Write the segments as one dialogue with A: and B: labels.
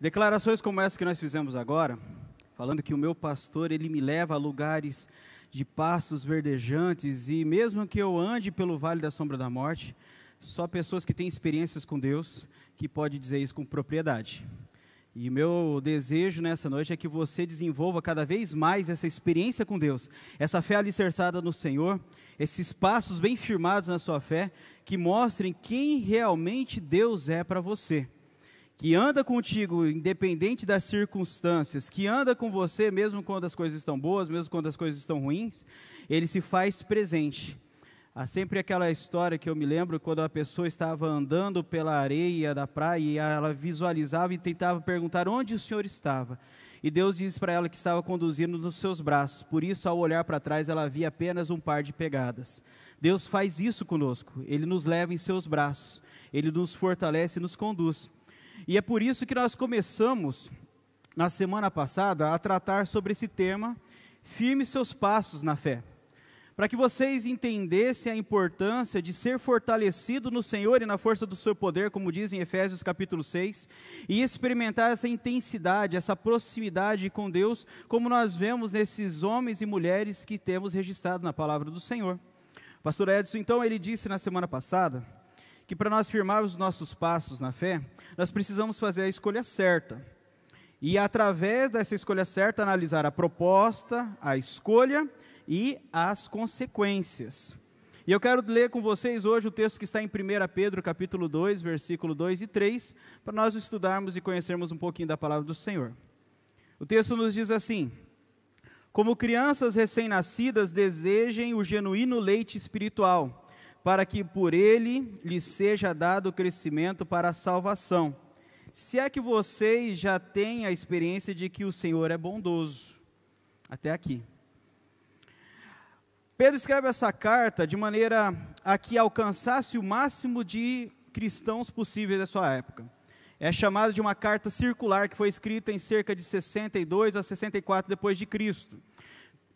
A: Declarações como essa que nós fizemos agora, falando que o meu pastor, ele me leva a lugares de pastos verdejantes, e mesmo que eu ande pelo vale da sombra da morte, só pessoas que têm experiências com Deus que podem dizer isso com propriedade. E meu desejo nessa noite é que você desenvolva cada vez mais essa experiência com Deus, essa fé alicerçada no Senhor, esses passos bem firmados na sua fé, que mostrem quem realmente Deus é para você, que anda contigo independente das circunstâncias, que anda com você mesmo quando as coisas estão boas, mesmo quando as coisas estão ruins, ele se faz presente. Há sempre aquela história que eu me lembro quando a pessoa estava andando pela areia da praia e ela visualizava e tentava perguntar onde o Senhor estava. E Deus disse para ela que estava conduzindo nos seus braços, por isso ao olhar para trás ela via apenas um par de pegadas. Deus faz isso conosco, Ele nos leva em seus braços, Ele nos fortalece e nos conduz. E é por isso que nós começamos, na semana passada, a tratar sobre esse tema, firme seus passos na fé. Para que vocês entendessem a importância de ser fortalecido no Senhor e na força do seu poder, como diz em Efésios capítulo 6, e experimentar essa intensidade, essa proximidade com Deus, como nós vemos nesses homens e mulheres que temos registrado na palavra do Senhor. O pastor Edson, então, ele disse na semana passada, que para nós firmarmos os nossos passos na fé, nós precisamos fazer a escolha certa. E através dessa escolha certa, analisar a proposta, a escolha e as consequências. E eu quero ler com vocês hoje o texto que está em 1 Pedro capítulo 2, versículo 2 e 3, para nós estudarmos e conhecermos um pouquinho da palavra do Senhor. O texto nos diz assim: como crianças recém-nascidas desejem o genuíno leite espiritual, para que por ele lhes seja dado o crescimento para a salvação. Se é que vocês já têm a experiência de que o Senhor é bondoso. Até aqui. Pedro escreve essa carta de maneira a que alcançasse o máximo de cristãos possíveis da sua época. É chamada de uma carta circular que foi escrita em cerca de 62 a 64 depois de Cristo.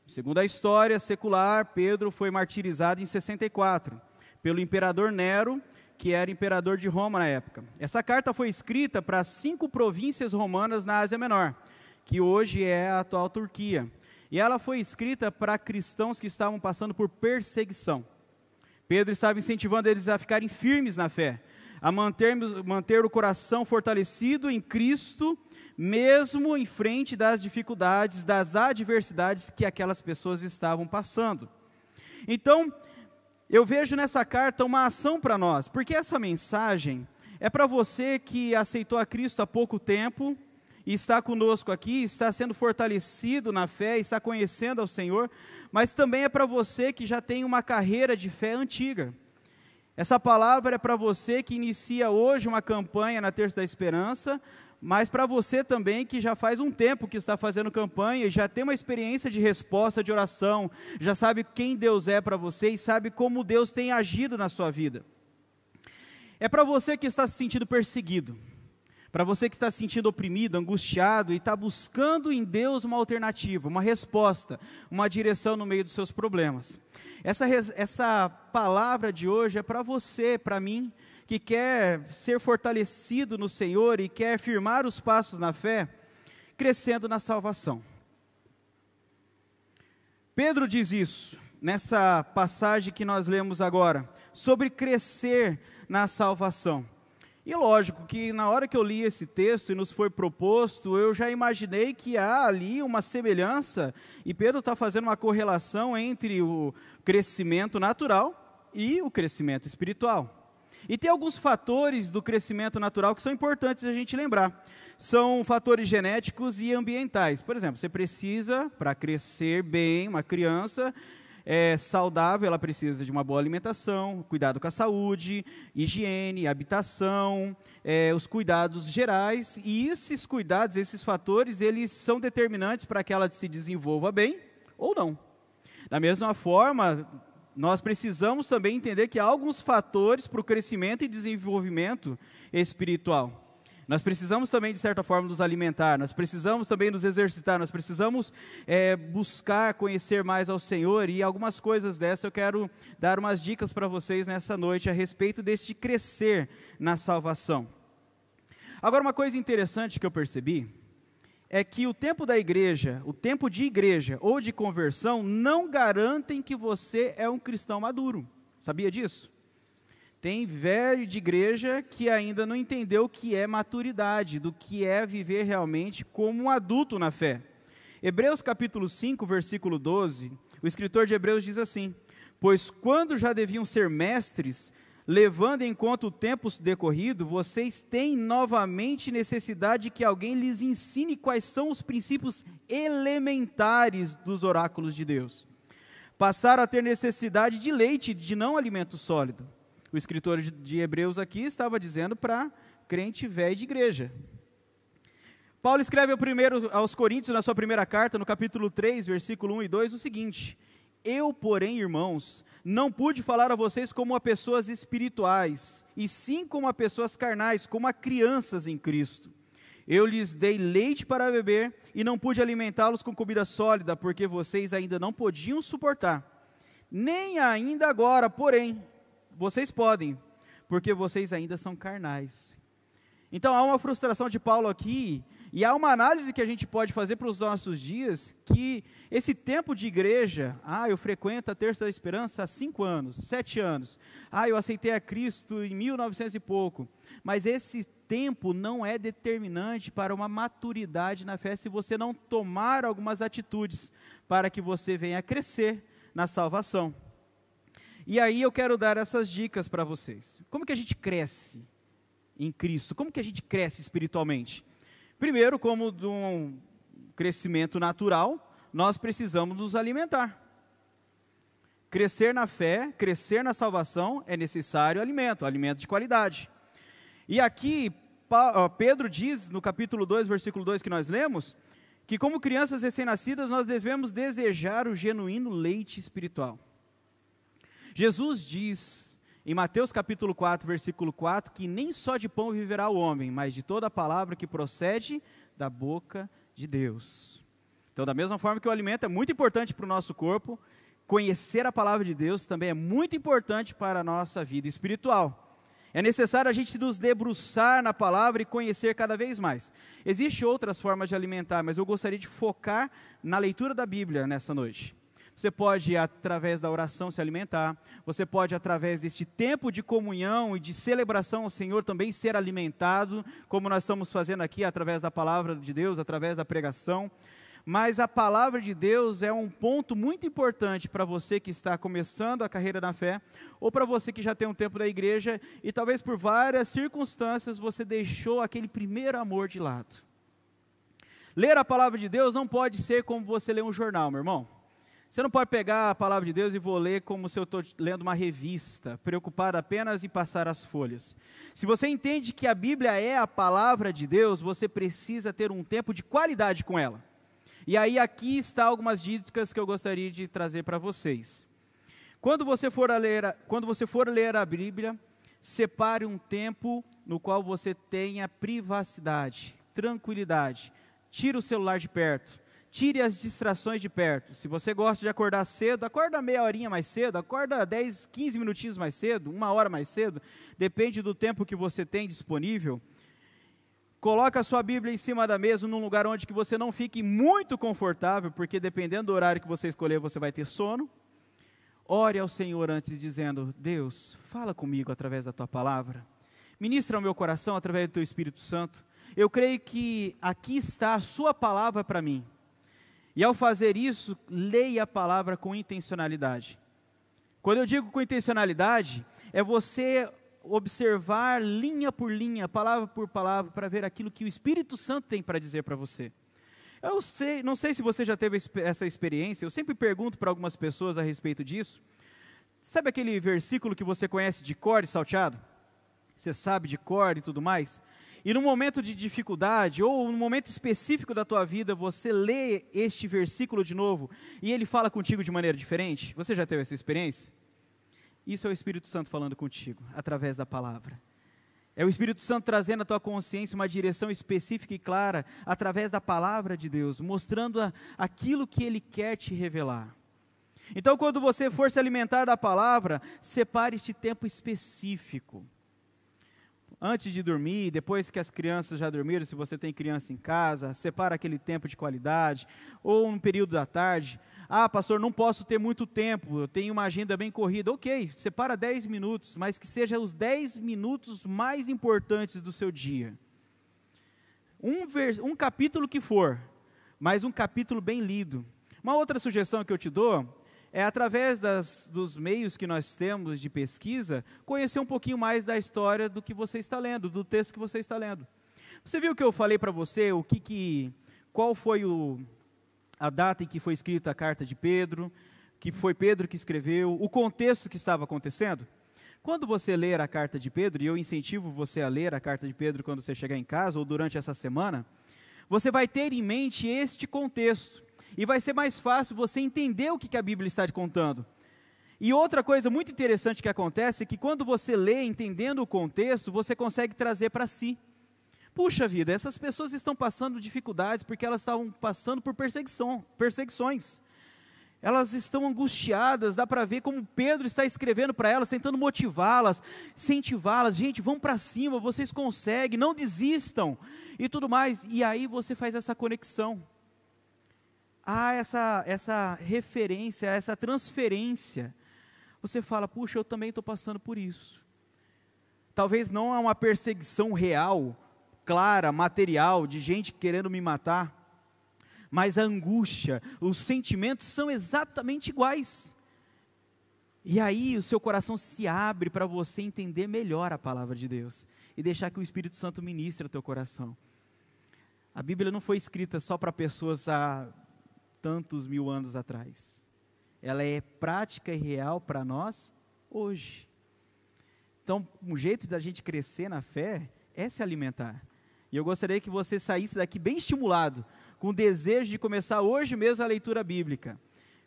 A: Segundo a história secular, Pedro foi martirizado em 64. Pelo imperador Nero, que era imperador de Roma na época. Essa carta foi escrita para 5 províncias romanas na Ásia Menor, que hoje é a atual Turquia. E ela foi escrita para cristãos que estavam passando por perseguição. Pedro estava incentivando eles a ficarem firmes na fé, a manter o coração fortalecido em Cristo, mesmo em frente das dificuldades, das adversidades que aquelas pessoas estavam passando. Então, eu vejo nessa carta uma ação para nós, porque essa mensagem é para você que aceitou a Cristo há pouco tempo, e está conosco aqui, está sendo fortalecido na fé, está conhecendo ao Senhor, mas também é para você que já tem uma carreira de fé antiga. Essa palavra é para você que inicia hoje uma campanha na Terça da Esperança, mas para você também que já faz um tempo que está fazendo campanha e já tem uma experiência de resposta de oração, já sabe quem Deus é para você e sabe como Deus tem agido na sua vida. É para você que está se sentindo perseguido, para você que está se sentindo oprimido, angustiado e está buscando em Deus uma alternativa, uma resposta, uma direção no meio dos seus problemas. Essa palavra de hoje é para você, para mim, que quer ser fortalecido no Senhor e quer firmar os passos na fé, crescendo na salvação. Pedro diz isso, nessa passagem que nós lemos agora, sobre crescer na salvação. E lógico que na hora que eu li esse texto e nos foi proposto, eu já imaginei que há ali uma semelhança, e Pedro está fazendo uma correlação entre o crescimento natural e o crescimento espiritual. E tem alguns fatores do crescimento natural que são importantes a gente lembrar. São fatores genéticos e ambientais. Por exemplo, você precisa, para crescer bem, uma criança saudável, ela precisa de uma boa alimentação, cuidado com a saúde, higiene, habitação, os cuidados gerais. E esses cuidados, esses fatores, eles são determinantes para que ela se desenvolva bem ou não. Da mesma forma, nós precisamos também entender que há alguns fatores para o crescimento e desenvolvimento espiritual. Nós precisamos também, de certa forma, nos alimentar, nós precisamos também nos exercitar, nós precisamos buscar conhecer mais ao Senhor, e algumas coisas dessas eu quero dar umas dicas para vocês nessa noite a respeito deste crescer na salvação. Agora, uma coisa interessante que eu percebi é que o tempo da igreja, o tempo de igreja ou de conversão não garantem que você é um cristão maduro. Sabia disso? Tem velho de igreja que ainda não entendeu o que é maturidade, do que é viver realmente como um adulto na fé. Hebreus capítulo 5, versículo 12, o escritor de Hebreus diz assim: pois quando já deviam ser mestres, levando em conta o tempo decorrido, vocês têm novamente necessidade que alguém lhes ensine quais são os princípios elementares dos oráculos de Deus. Passaram a ter necessidade de leite, de não alimento sólido. O escritor de Hebreus aqui estava dizendo para crente velho de igreja. Paulo escreve aos Coríntios, na sua primeira carta, no capítulo 3, versículo 1 e 2, o seguinte: eu, porém, irmãos, não pude falar a vocês como a pessoas espirituais, e sim como a pessoas carnais, como a crianças em Cristo. Eu lhes dei leite para beber, e não pude alimentá-los com comida sólida, porque vocês ainda não podiam suportar. Nem ainda agora, porém, vocês podem, porque vocês ainda são carnais. Então há uma frustração de Paulo aqui, e há uma análise que a gente pode fazer para os nossos dias, que esse tempo de igreja, eu frequento a Terça da Esperança há 5 anos, 7 anos, eu aceitei a Cristo em 1900 e pouco, mas esse tempo não é determinante para uma maturidade na fé, se você não tomar algumas atitudes, para que você venha a crescer na salvação. E aí eu quero dar essas dicas para vocês. Como que a gente cresce em Cristo? Como que a gente cresce espiritualmente? Primeiro, como de um crescimento natural, nós precisamos nos alimentar. Crescer na fé, crescer na salvação, é necessário alimento de qualidade. E aqui, Pedro diz, no capítulo 2, versículo 2 que nós lemos, que como crianças recém-nascidas, nós devemos desejar o genuíno leite espiritual. Jesus diz, em Mateus capítulo 4, versículo 4, que nem só de pão viverá o homem, mas de toda a palavra que procede da boca de Deus. Então, da mesma forma que o alimento é muito importante para o nosso corpo, conhecer a palavra de Deus também é muito importante para a nossa vida espiritual. É necessário a gente nos debruçar na palavra e conhecer cada vez mais. Existem outras formas de alimentar, mas eu gostaria de focar na leitura da Bíblia nessa noite. Você pode, através da oração, se alimentar. Você pode, através deste tempo de comunhão e de celebração ao Senhor, também ser alimentado, como nós estamos fazendo aqui, através da palavra de Deus, através da pregação. Mas a palavra de Deus é um ponto muito importante para você que está começando a carreira na fé, ou para você que já tem um tempo da igreja, e talvez por várias circunstâncias você deixou aquele primeiro amor de lado. Ler a palavra de Deus não pode ser como você lê um jornal, meu irmão. Você não pode pegar a palavra de Deus e vou ler como se eu estou lendo uma revista, preocupado apenas em passar as folhas. Se você entende que a Bíblia é a palavra de Deus, você precisa ter um tempo de qualidade com ela. E aí aqui está algumas dicas que eu gostaria de trazer para vocês. Quando você for ler a Bíblia, separe um tempo no qual você tenha privacidade, tranquilidade. Tire o celular de perto. Tire as distrações de perto. Se você gosta de acordar cedo, acorda meia horinha mais cedo, acorda 10, 15 minutinhos mais cedo, 1 hora mais cedo, depende do tempo que você tem disponível. Coloca a sua Bíblia em cima da mesa, num lugar onde que você não fique muito confortável, porque dependendo do horário que você escolher, você vai ter sono. Ore ao Senhor antes, dizendo: Deus, fala comigo através da Tua palavra. Ministra ao meu coração através do Teu Espírito Santo. Eu creio que aqui está a Sua palavra para mim. E ao fazer isso, leia a palavra com intencionalidade. Quando eu digo com intencionalidade, é você observar linha por linha, palavra por palavra, para ver aquilo que o Espírito Santo tem para dizer para você. Não sei se você já teve essa experiência, eu sempre pergunto para algumas pessoas a respeito disso. Sabe aquele versículo que você conhece de cor e salteado? Você sabe de cor e tudo mais? E num momento de dificuldade, ou num momento específico da tua vida, você lê este versículo de novo, e ele fala contigo de maneira diferente? Você já teve essa experiência? Isso é o Espírito Santo falando contigo, através da palavra. É o Espírito Santo trazendo à tua consciência uma direção específica e clara, através da palavra de Deus, mostrando aquilo que Ele quer te revelar. Então, quando você for se alimentar da palavra, separe este tempo específico. antes de dormir, depois que as crianças já dormiram, se você tem criança em casa, separa aquele tempo de qualidade, ou no período da tarde. Ah, pastor, não posso ter muito tempo, eu tenho uma agenda bem corrida. Ok, separa 10 minutos, mas que seja os 10 minutos mais importantes do seu dia. Um capítulo que for, mas um capítulo bem lido. Uma outra sugestão que eu te dou é, através dos meios que nós temos de pesquisa, conhecer um pouquinho mais da história do que você está lendo, do texto que você está lendo. Você viu que eu falei para você qual foi a data em que foi escrita a carta de Pedro, que foi Pedro que escreveu, o contexto que estava acontecendo? Quando você ler a carta de Pedro, e eu incentivo você a ler a carta de Pedro quando você chegar em casa ou durante essa semana, você vai ter em mente este contexto, e vai ser mais fácil você entender o que a Bíblia está te contando. E outra coisa muito interessante que acontece é que quando você lê entendendo o contexto, você consegue trazer para si. Puxa vida, essas pessoas estão passando dificuldades porque elas estavam passando por perseguições. Elas estão angustiadas, dá para ver como Pedro está escrevendo para elas, tentando motivá-las, incentivá-las. Gente, vão para cima, vocês conseguem, não desistam e tudo mais. E aí você faz essa conexão. Há essa referência, essa transferência. Você fala, puxa, eu também estou passando por isso. Talvez não há uma perseguição real, clara, material, de gente querendo me matar, mas a angústia, os sentimentos são exatamente iguais. E aí o seu coração se abre para você entender melhor a palavra de Deus e deixar que o Espírito Santo ministre o teu coração. A Bíblia não foi escrita só para pessoas há tantos mil anos atrás. Ela é prática e real para nós hoje. Então, um jeito da gente crescer na fé é se alimentar. E eu gostaria que você saísse daqui bem estimulado, com o desejo de começar hoje mesmo a leitura bíblica.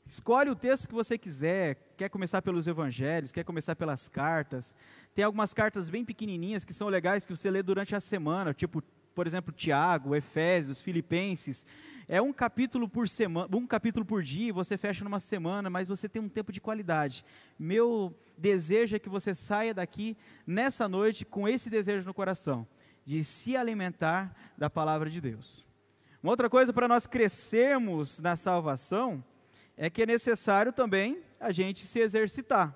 A: Escolhe o texto que você quiser, quer começar pelos evangelhos, quer começar pelas cartas. Tem algumas cartas bem pequenininhas que são legais que você lê durante a semana, tipo, por exemplo, Tiago, Efésios, Filipenses. É um capítulo por semana, um capítulo por dia, você fecha numa semana, mas você tem um tempo de qualidade. Meu desejo é que você saia daqui nessa noite com esse desejo no coração, de se alimentar da palavra de Deus. Uma outra coisa para nós crescermos na salvação é que é necessário também a gente se exercitar.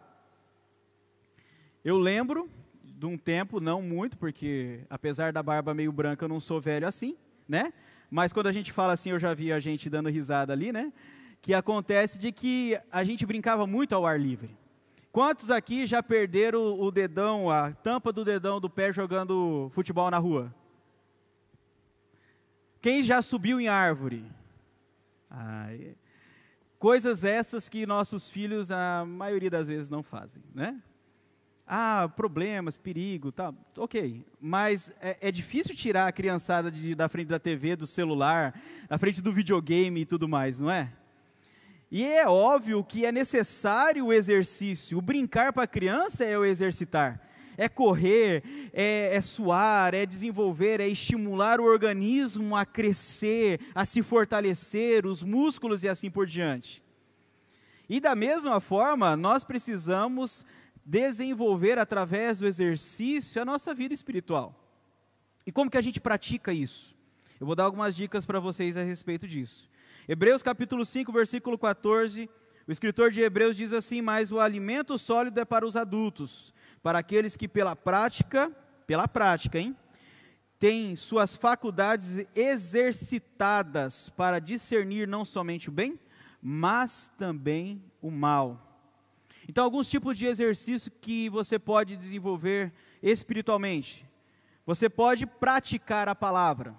A: Eu lembro de um tempo, não muito, porque apesar da barba meio branca eu não sou velho assim, né? Mas quando a gente fala assim, eu já vi a gente dando risada ali, né? Que acontece de que a gente brincava muito ao ar livre. Quantos aqui já perderam o dedão, a tampa do dedão do pé jogando futebol na rua? Quem já subiu em árvore? Coisas essas que nossos filhos, a maioria das vezes, não fazem, né? Problemas, perigo, tá, ok. Mas é difícil tirar a criançada da frente da TV, do celular, da frente do videogame e tudo mais, não é? E é óbvio que é necessário o exercício. O brincar para a criança é o exercitar. É correr, é suar, é desenvolver, é estimular o organismo a crescer, a se fortalecer, os músculos e assim por diante. E da mesma forma, nós precisamos desenvolver através do exercício a nossa vida espiritual. E como que a gente pratica isso? Eu vou dar algumas dicas para vocês a respeito disso. Hebreus capítulo 5, versículo 14, o escritor de Hebreus diz assim: mas o alimento sólido é para os adultos, para aqueles que pela prática, têm suas faculdades exercitadas para discernir não somente o bem, mas também o mal. Então, alguns tipos de exercício que você pode desenvolver espiritualmente. Você pode praticar a palavra.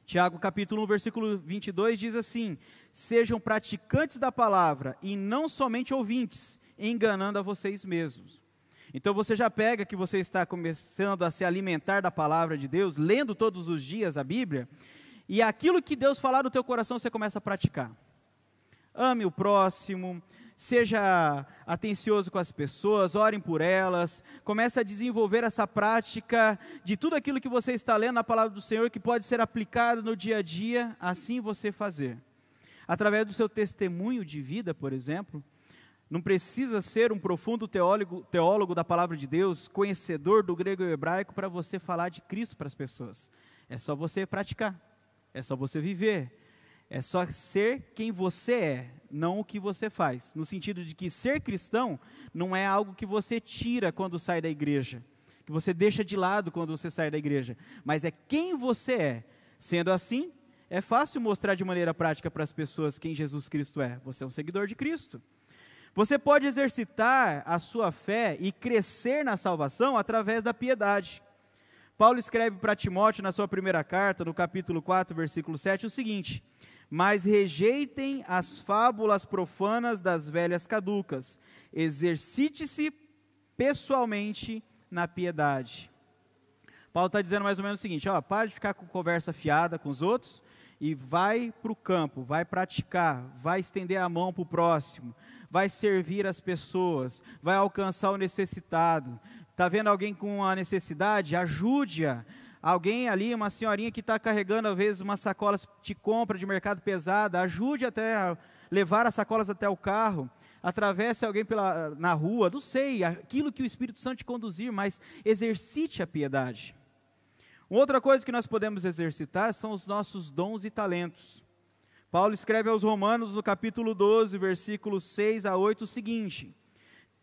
A: Tiago capítulo 1, versículo 22 diz assim: sejam praticantes da palavra e não somente ouvintes, enganando a vocês mesmos. Então você já pega que você está começando a se alimentar da palavra de Deus, lendo todos os dias a Bíblia, e aquilo que Deus falar no teu coração você começa a praticar. Ame o próximo, seja atencioso com as pessoas, orem por elas, comece a desenvolver essa prática de tudo aquilo que você está lendo na palavra do Senhor, que pode ser aplicado no dia a dia, assim você fazer. Através do seu testemunho de vida, por exemplo, Não precisa ser um profundo teólogo da palavra de Deus, conhecedor do grego e hebraico, para você falar de Cristo para as pessoas. É só você praticar, é só você viver, é só ser quem você é, não o que você faz. No sentido de que ser cristão não é algo que você tira quando sai da igreja, que você deixa de lado quando você sai da igreja, mas é quem você é. Sendo assim, é fácil mostrar de maneira prática para as pessoas quem Jesus Cristo é. Você é um seguidor de Cristo. Você pode exercitar a sua fé e crescer na salvação através da piedade. Paulo escreve para Timóteo na sua primeira carta, no capítulo 4, versículo 7, o seguinte: mas rejeitem as fábulas profanas das velhas caducas, exercite-se pessoalmente na piedade. Paulo está dizendo mais ou menos o seguinte: para de ficar com conversa fiada com os outros e vai para o campo, vai praticar, vai estender a mão para o próximo, vai servir as pessoas, vai alcançar o necessitado. Está vendo alguém com uma necessidade? Ajude-a. Alguém ali, uma senhorinha que está carregando às vezes umas sacolas de compra de mercado pesada, ajude até a levar as sacolas até o carro. Atravesse alguém na rua, não sei, aquilo que o Espírito Santo te conduzir, mas exercite a piedade. Outra coisa que nós podemos exercitar são os nossos dons e talentos. Paulo escreve aos Romanos no capítulo 12, versículos 6 a 8 o seguinte: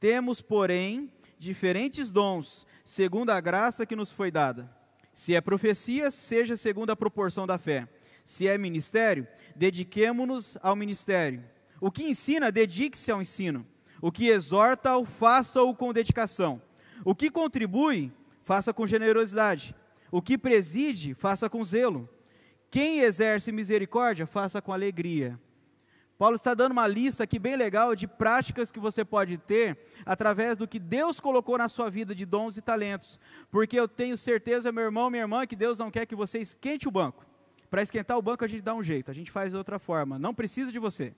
A: temos, porém, diferentes dons, segundo a graça que nos foi dada. Se é profecia, seja segundo a proporção da fé. Se é ministério, dediquemo-nos ao ministério. O que ensina, dedique-se ao ensino. O que exorta, faça-o com dedicação. O que contribui, faça com generosidade. O que preside, faça com zelo. Quem exerce misericórdia, faça com alegria. Paulo está dando uma lista aqui bem legal de práticas que você pode ter através do que Deus colocou na sua vida de dons e talentos. Porque eu tenho certeza, meu irmão, minha irmã, que Deus não quer que você esquente o banco. Para esquentar o banco a gente dá um jeito, a gente faz de outra forma, não precisa de você.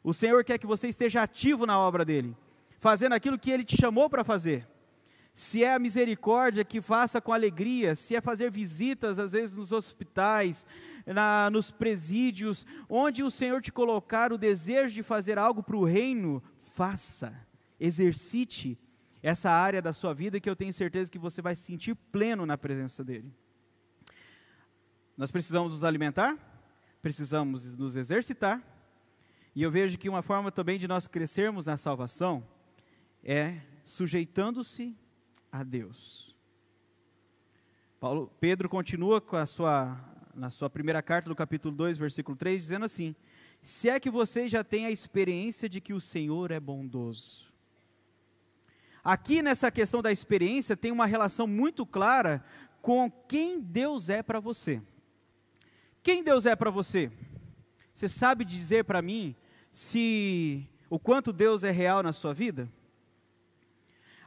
A: O Senhor quer que você esteja ativo na obra dEle, fazendo aquilo que Ele te chamou para fazer. Se é a misericórdia, que faça com alegria. Se é fazer visitas, às vezes nos hospitais, nos presídios, onde o Senhor te colocar o desejo de fazer algo para o reino, faça, exercite essa área da sua vida, que eu tenho certeza que você vai se sentir pleno na presença dEle. Nós precisamos nos alimentar, precisamos nos exercitar, e eu vejo que uma forma também de nós crescermos na salvação é sujeitando-se a Deus. Pedro continua na sua primeira carta, do capítulo 2, versículo 3, dizendo assim: se é que vocês já têm a experiência de que o Senhor é bondoso. Aqui nessa questão da experiência tem uma relação muito clara com quem Deus é para você. Quem Deus é para você? Você sabe dizer para mim o quanto Deus é real na sua vida?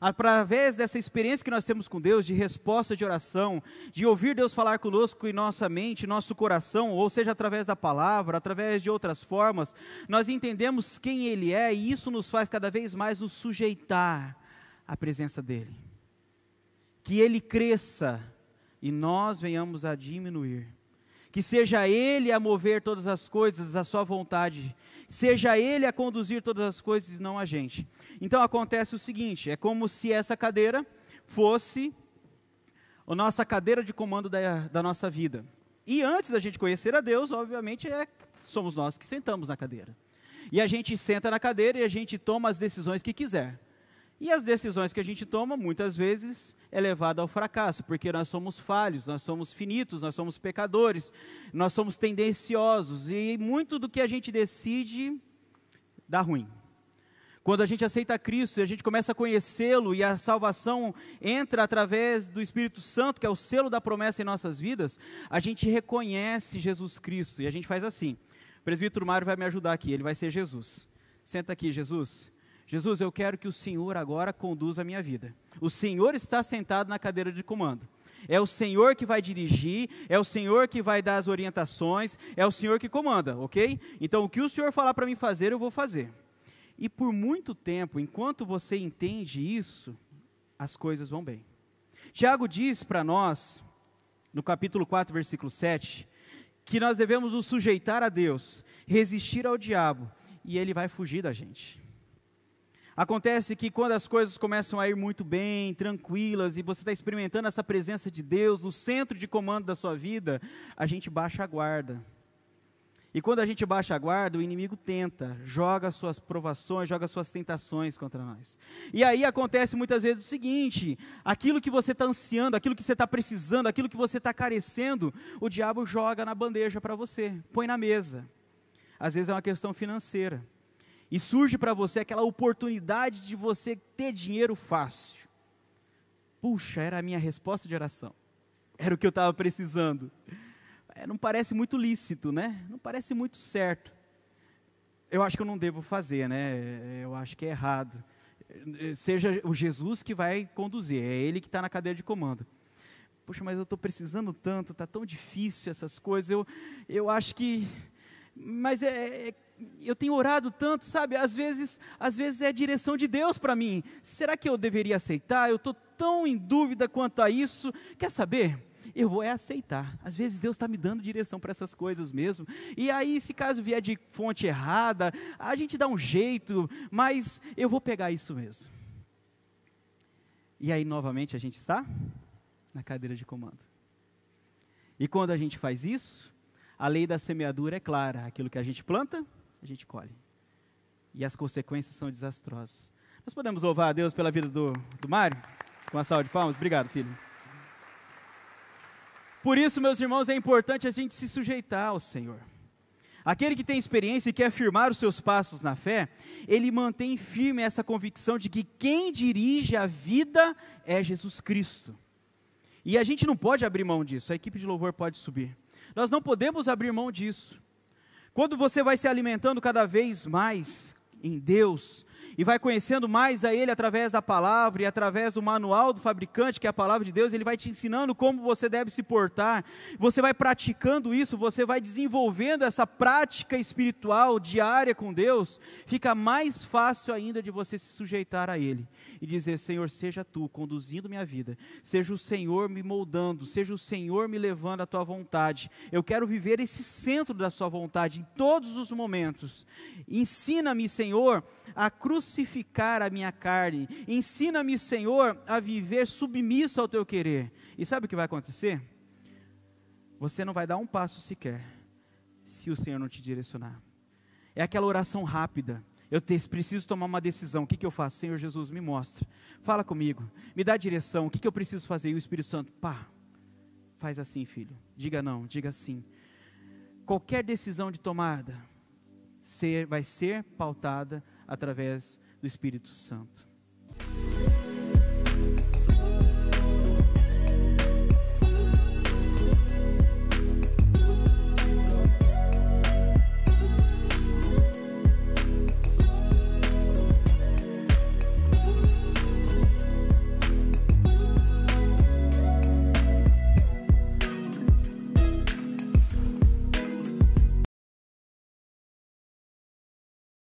A: Através dessa experiência que nós temos com Deus, de resposta de oração, de ouvir Deus falar conosco em nossa mente, nosso coração, ou seja, através da palavra, através de outras formas, nós entendemos quem Ele é, e isso nos faz cada vez mais nos sujeitar à presença dEle. Que Ele cresça e nós venhamos a diminuir. Que seja Ele a mover todas as coisas, a sua vontade, seja Ele a conduzir todas as coisas e não a gente. Então acontece o seguinte, é como se essa cadeira fosse a nossa cadeira de comando da nossa vida. E antes da gente conhecer a Deus, obviamente, somos nós que sentamos na cadeira. E a gente senta na cadeira e a gente toma as decisões que quiser. E as decisões que a gente toma, muitas vezes, é levada ao fracasso, porque nós somos falhos, nós somos finitos, nós somos pecadores, nós somos tendenciosos, e muito do que a gente decide dá ruim. Quando a gente aceita Cristo e a gente começa a conhecê-lo, e a salvação entra através do Espírito Santo, que é o selo da promessa em nossas vidas, a gente reconhece Jesus Cristo, e a gente faz assim. O presbítero Mário vai me ajudar aqui, ele vai ser Jesus. Senta aqui, Jesus. Jesus, eu quero que o Senhor agora conduza a minha vida. O Senhor está sentado na cadeira de comando. É o Senhor que vai dirigir, é o Senhor que vai dar as orientações, é o Senhor que comanda, ok? Então, o que o Senhor falar para mim fazer, eu vou fazer. E por muito tempo, enquanto você entende isso, as coisas vão bem. Tiago diz para nós, no capítulo 4, versículo 7, que nós devemos nos sujeitar a Deus, resistir ao diabo, e ele vai fugir da gente. Acontece que quando as coisas começam a ir muito bem, tranquilas, e você está experimentando essa presença de Deus no centro de comando da sua vida, a gente baixa a guarda. E quando a gente baixa a guarda, o inimigo tenta, joga suas provações, joga suas tentações contra nós. E aí acontece muitas vezes o seguinte: aquilo que você está ansiando, aquilo que você está precisando, aquilo que você está carecendo, o diabo joga na bandeja para você, põe na mesa. Às vezes é uma questão financeira. E surge para você aquela oportunidade de você ter dinheiro fácil. Puxa, era a minha resposta de oração. Era o que eu estava precisando. Não parece muito lícito, né? Não parece muito certo. Eu acho que eu não devo fazer, né? Eu acho que é errado. Seja o Jesus que vai conduzir, é Ele que está na cadeira de comando. Poxa, mas eu estou precisando tanto, está tão difícil essas coisas, eu acho que... Mas eu tenho orado tanto, sabe? Às vezes é a direção de Deus para mim. Será que eu deveria aceitar? Eu estou tão em dúvida quanto a isso. Quer saber? Eu vou aceitar. Às vezes Deus está me dando direção para essas coisas mesmo. E aí, se caso vier de fonte errada, a gente dá um jeito, mas eu vou pegar isso mesmo. E aí, novamente, a gente está na cadeira de comando. E quando a gente faz isso, a lei da semeadura é clara. Aquilo que a gente planta, a gente colhe. E as consequências são desastrosas. Nós podemos louvar a Deus pela vida do Mário? Com uma salva de palmas? Obrigado, filho. Por isso, meus irmãos, é importante a gente se sujeitar ao Senhor. Aquele que tem experiência e quer afirmar os seus passos na fé, ele mantém firme essa convicção de que quem dirige a vida é Jesus Cristo. E a gente não pode abrir mão disso, a equipe de louvor pode subir. Nós não podemos abrir mão disso. Quando você vai se alimentando cada vez mais em Deus, e vai conhecendo mais a Ele através da palavra e através do manual do fabricante, que é a palavra de Deus, Ele vai te ensinando como você deve se portar, você vai praticando isso, você vai desenvolvendo essa prática espiritual diária com Deus, fica mais fácil ainda de você se sujeitar a Ele, e dizer: Senhor, seja Tu conduzindo minha vida, seja o Senhor me moldando, seja o Senhor me levando à Tua vontade, eu quero viver esse centro da Sua vontade em todos os momentos. Ensina-me, Senhor, a crucificar a minha carne, ensina-me, Senhor, a viver submisso ao Teu querer. E sabe o que vai acontecer? Você não vai dar um passo sequer, se o Senhor não te direcionar. É aquela oração rápida. Eu preciso tomar uma decisão, o que eu faço? Senhor Jesus, me mostra, fala comigo, me dá direção, o que eu preciso fazer? E o Espírito Santo, faz assim, filho, diga não, diga sim. Qualquer decisão de tomada vai ser pautada através do Espírito Santo.